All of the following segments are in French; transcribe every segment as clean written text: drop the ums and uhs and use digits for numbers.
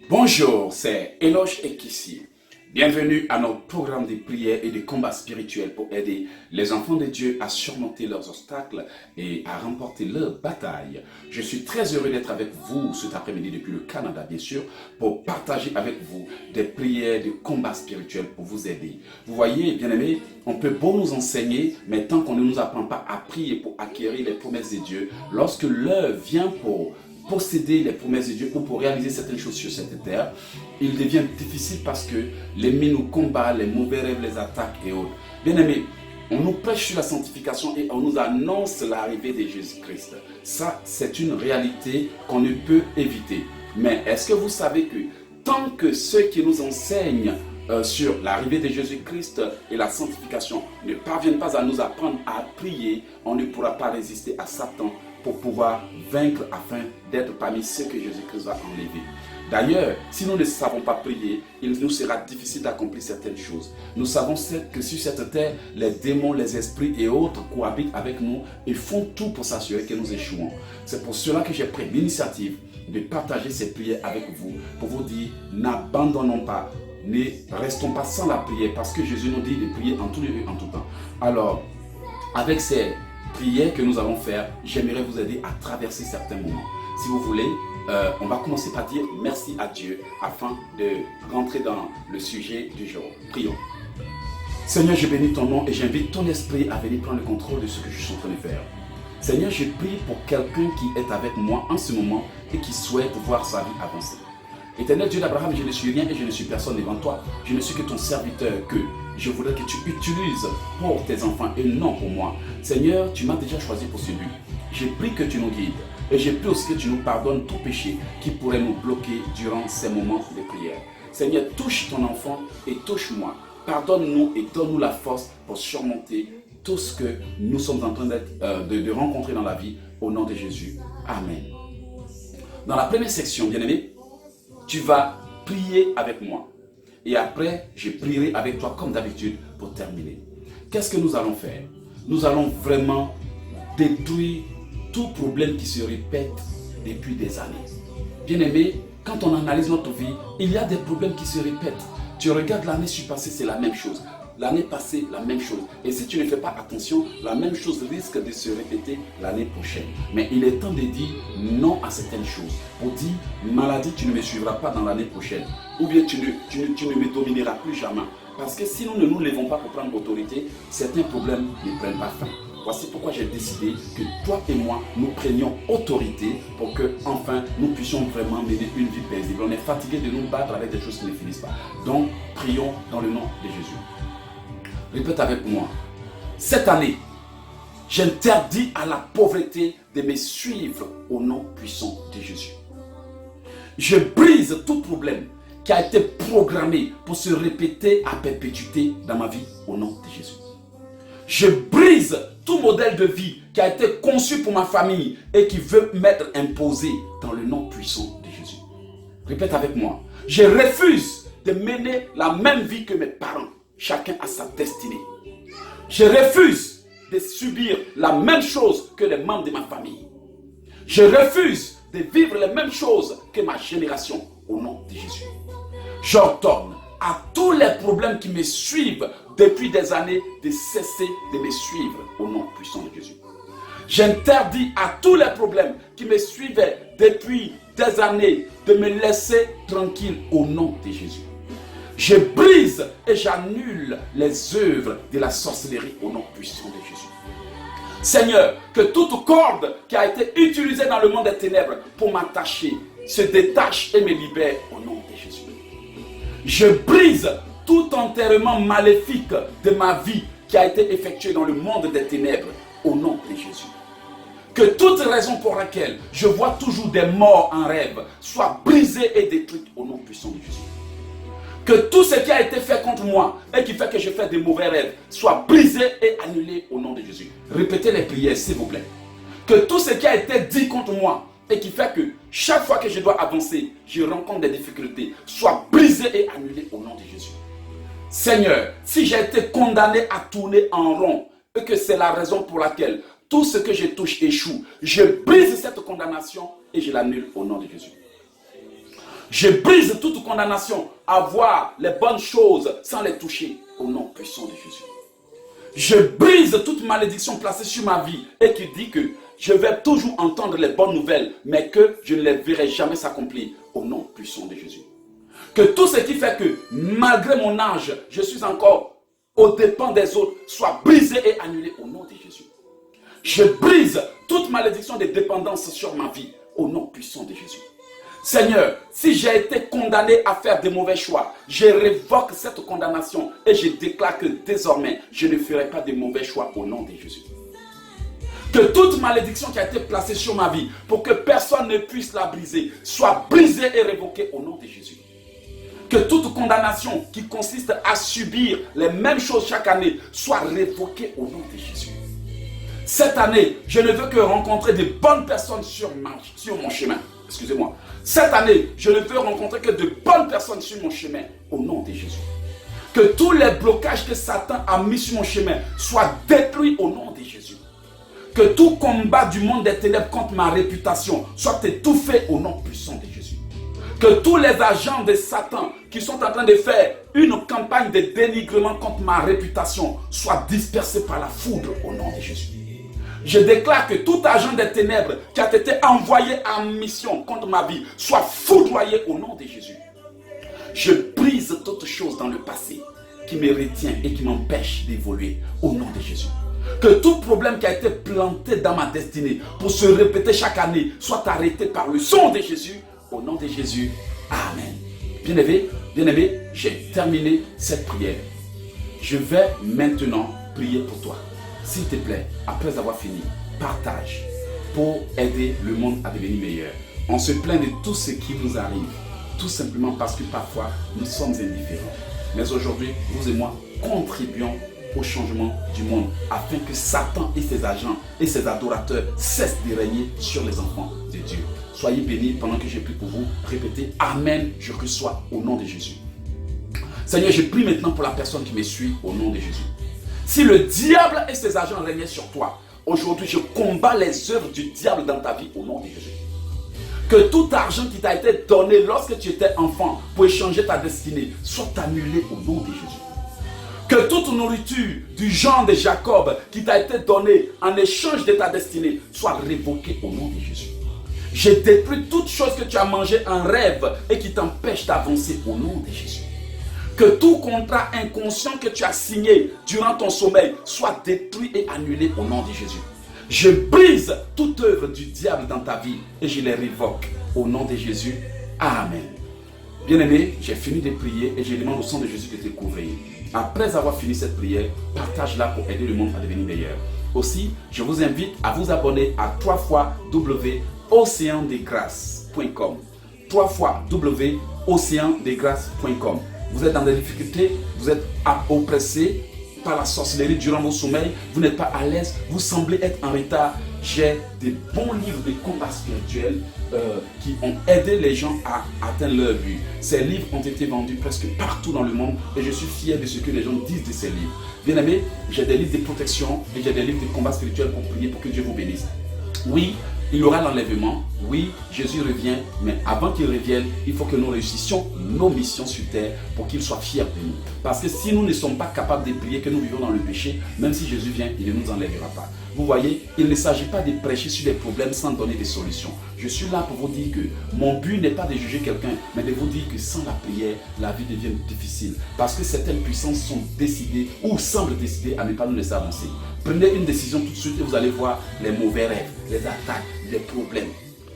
Bonjour, c'est Enoch Ekissi. Bienvenue à notre programme de prière et de combat spirituel pour aider les enfants de Dieu à surmonter leurs obstacles et à remporter leurs batailles. Je suis très heureux d'être avec vous cet après-midi depuis le Canada, bien sûr, pour partager avec vous des prières de combat spirituel pour vous aider. Vous voyez, bien-aimés, on peut beau nous enseigner, mais tant qu'on ne nous apprend pas à prier pour acquérir les promesses de Dieu, lorsque l'heure vient pour posséder les promesses de Dieu ou pour réaliser certaines choses sur cette terre, il devient difficile parce que l'ennemi nous combat, les mauvais rêves, les attaques et autres. Bien aimé, on nous prêche sur la sanctification et on nous annonce l'arrivée de Jésus-Christ. Ça, c'est une réalité qu'on ne peut éviter. Mais est-ce que vous savez que tant que ceux qui nous enseignent sur l'arrivée de Jésus-Christ et la sanctification ne parviennent pas à nous apprendre à prier, on ne pourra pas résister à Satan pour pouvoir vaincre afin d'être parmi ceux que Jésus-Christ va enlever. D'ailleurs, si nous ne savons pas prier, il nous sera difficile d'accomplir certaines choses. Nous savons que sur cette terre, les démons, les esprits et autres cohabitent avec nous et font tout pour s'assurer que nous échouons. C'est pour cela que j'ai pris l'initiative de partager ces prières avec vous, pour vous dire, n'abandonnons pas, ne restons pas sans la prière, parce que Jésus nous dit de prier en tout lieu et en tout temps. Alors, avec ces prières que nous allons faire, j'aimerais vous aider à traverser certains moments. Si vous voulez, on va commencer par dire merci à Dieu afin de rentrer dans le sujet du jour. Prions. Seigneur, je bénis ton nom et j'invite ton esprit à venir prendre le contrôle de ce que je suis en train de faire. Seigneur, je prie pour quelqu'un qui est avec moi en ce moment et qui souhaite voir sa vie avancer. Éternel Dieu d'Abraham, je ne suis rien et je ne suis personne devant toi. Je ne suis que ton serviteur que je voudrais que tu utilises pour tes enfants et non pour moi. Seigneur, tu m'as déjà choisi pour ce but. J'ai prie que tu nous guides et j'ai prie aussi que tu nous pardonnes tout péché qui pourrait nous bloquer durant ces moments de prière. Seigneur, touche ton enfant et touche-moi. Pardonne-nous et donne-nous la force pour surmonter tout ce que nous sommes en train de rencontrer dans la vie au nom de Jésus. Amen. Dans la première section, bien-aimé, tu vas prier avec moi. Et après, je prierai avec toi comme d'habitude pour terminer. Qu'est-ce que nous allons faire? Nous allons vraiment détruire tout problème qui se répète depuis des années. Bien-aimé, quand on analyse notre vie, il y a des problèmes qui se répètent. Tu regardes l'année passée, c'est la même chose. L'année passée, la même chose. Et si tu ne fais pas attention, la même chose risque de se répéter l'année prochaine. Mais il est temps de dire non à certaines choses. Pour dire, maladie, tu ne me suivras pas dans l'année prochaine. Ou bien tu ne me domineras plus jamais. Parce que si nous ne nous levons pas pour prendre autorité, certains problèmes ne prennent pas fin. Voici pourquoi j'ai décidé que toi et moi, nous prenions autorité pour que, enfin, nous puissions vraiment mener une vie paisible. On est fatigué de nous battre avec des choses qui ne finissent pas. Donc, prions dans le nom de Jésus. Répète avec moi. Cette année, j'interdis à la pauvreté de me suivre au nom puissant de Jésus. Je brise tout problème qui a été programmé pour se répéter à perpétuité dans ma vie au nom de Jésus. Je brise tout modèle de vie qui a été conçu pour ma famille et qui veut m'être imposé dans le nom puissant de Jésus. Répète avec moi. Je refuse de mener la même vie que mes parents. Chacun a sa destinée. Je refuse de subir la même chose que les membres de ma famille. Je refuse de vivre les mêmes choses que ma génération au nom de Jésus. J'ordonne à tous les problèmes qui me suivent depuis des années de cesser de me suivre au nom puissant de Jésus. J'interdis à tous les problèmes qui me suivaient depuis des années de me laisser tranquille au nom de Jésus. Je brise et j'annule les œuvres de la sorcellerie au nom puissant de Jésus. Seigneur, que toute corde qui a été utilisée dans le monde des ténèbres pour m'attacher se détache et me libère au nom de Jésus. Je brise tout enterrement maléfique de ma vie qui a été effectué dans le monde des ténèbres au nom de Jésus. Que toute raison pour laquelle je vois toujours des morts en rêve soit brisée et détruite au nom puissant de Jésus. Que tout ce qui a été fait contre moi et qui fait que je fais des mauvais rêves soit brisé et annulé au nom de Jésus. Répétez les prières, s'il vous plaît. Que tout ce qui a été dit contre moi et qui fait que chaque fois que je dois avancer, je rencontre des difficultés, soit brisé et annulé au nom de Jésus. Seigneur, si j'ai été condamné à tourner en rond et que c'est la raison pour laquelle tout ce que je touche échoue, je brise cette condamnation et je l'annule au nom de Jésus. Je brise toute condamnation à voir les bonnes choses sans les toucher au nom puissant de Jésus. Je brise toute malédiction placée sur ma vie et qui dit que je vais toujours entendre les bonnes nouvelles, mais que je ne les verrai jamais s'accomplir au nom puissant de Jésus. Que tout ce qui fait que, malgré mon âge, je suis encore aux dépens des autres, soit brisé et annulé au nom de Jésus. Je brise toute malédiction de dépendance sur ma vie au nom puissant de Jésus. Seigneur, si j'ai été condamné à faire de mauvais choix, je révoque cette condamnation et je déclare que désormais, je ne ferai pas de mauvais choix au nom de Jésus. Que toute malédiction qui a été placée sur ma vie pour que personne ne puisse la briser, soit brisée et révoquée au nom de Jésus. Que toute condamnation qui consiste à subir les mêmes choses chaque année soit révoquée au nom de Jésus. Cette année, je ne veux que rencontrer de bonnes personnes sur mon chemin. Excusez-moi. Cette année, je ne veux rencontrer que de bonnes personnes sur mon chemin au nom de Jésus. Que tous les blocages que Satan a mis sur mon chemin soient détruits au nom de Jésus. Que tout combat du monde des ténèbres contre ma réputation soit étouffé au nom puissant de Jésus. Que tous les agents de Satan qui sont en train de faire une campagne de dénigrement contre ma réputation soient dispersés par la foudre au nom de Jésus. Je déclare que tout agent des ténèbres qui a été envoyé en mission contre ma vie soit foudroyé au nom de Jésus. Je brise toute chose dans le passé qui me retient et qui m'empêche d'évoluer au nom de Jésus. Que tout problème qui a été planté dans ma destinée pour se répéter chaque année soit arrêté par le sang de Jésus. Au nom de Jésus, Amen. Bien-aimé, j'ai terminé cette prière. Je vais maintenant prier pour toi. S'il te plaît, après avoir fini, partage pour aider le monde à devenir meilleur. On se plaint de tout ce qui nous arrive, tout simplement parce que parfois nous sommes indifférents. Mais aujourd'hui, vous et moi contribuons au changement du monde afin que Satan et ses agents et ses adorateurs cessent de régner sur les enfants de Dieu. Soyez bénis pendant que je prie pour vous. Répétez Amen, je reçois au nom de Jésus. Seigneur, je prie maintenant pour la personne qui me suit au nom de Jésus. Si le diable et ses agents régnaient sur toi, aujourd'hui je combats les œuvres du diable dans ta vie au nom de Jésus. Que tout argent qui t'a été donné lorsque tu étais enfant pour échanger ta destinée soit annulé au nom de Jésus. Que toute nourriture du genre de Jacob qui t'a été donnée en échange de ta destinée soit révoquée au nom de Jésus. Je détruis toute chose que tu as mangé en rêve et qui t'empêche d'avancer au nom de Jésus. Que tout contrat inconscient que tu as signé durant ton sommeil soit détruit et annulé au nom de Jésus. Je brise toute œuvre du diable dans ta vie et je les révoque au nom de Jésus. Amen. Bien-aimé, j'ai fini de prier et je demande au sang de Jésus de te couvrir. Après avoir fini cette prière, partage-la pour aider le monde à devenir meilleur. Aussi, je vous invite à vous abonner à www.oceandesgrâces.com. www.oceandesgrâces.com. Vous êtes dans des difficultés, vous êtes oppressé par la sorcellerie durant vos sommeils, vous n'êtes pas à l'aise, vous semblez être en retard. J'ai des bons livres de combat spirituel qui ont aidé les gens à atteindre leur but. Ces livres ont été vendus presque partout dans le monde et je suis fier de ce que les gens disent de ces livres. Bien aimé, j'ai des livres de protection et j'ai des livres de combat spirituel pour prier pour que Dieu vous bénisse. Oui, il y aura l'enlèvement. Oui, Jésus revient. Mais avant qu'il revienne, il faut que nous réussissions nos missions sur terre pour qu'il soit fier de nous. Parce que si nous ne sommes pas capables de prier, que nous vivons dans le péché, même si Jésus vient, il ne nous enlèvera pas. Vous voyez, il ne s'agit pas de prêcher sur des problèmes sans donner des solutions. Je suis là pour vous dire que mon but n'est pas de juger quelqu'un, mais de vous dire que sans la prière, la vie devient difficile. Parce que certaines puissances sont décidées ou semblent décider à ne pas nous laisser avancer. Prenez une décision tout de suite et vous allez voir les mauvais rêves, les attaques, les problèmes.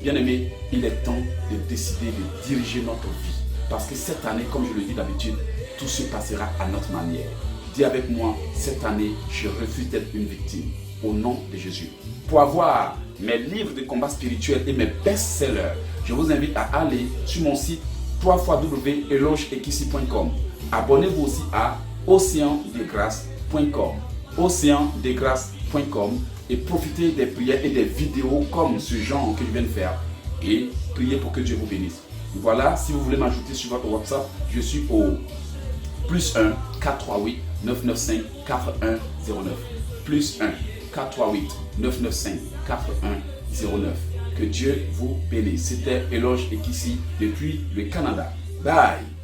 Bien aimé, il est temps de décider de diriger notre vie. Parce que cette année, comme je le dis d'habitude, tout se passera à notre manière. Dis avec moi, cette année, je refuse d'être une victime. Au nom de Jésus. Pour avoir mes livres de combat spirituel et mes best-sellers, je vous invite à aller sur mon site www.elogeekissi.com. Abonnez-vous aussi à oceandesgrâces.com. oceandesgrâces.com et profitez des prières et des vidéos comme ce genre que je viens de faire et priez pour que Dieu vous bénisse. Voilà, si vous voulez m'ajouter sur votre WhatsApp, je suis au +1 438 995 4109 +1 438 995 4109 Que Dieu vous bénisse. C'était Eloge Ekissi depuis le Canada. Bye.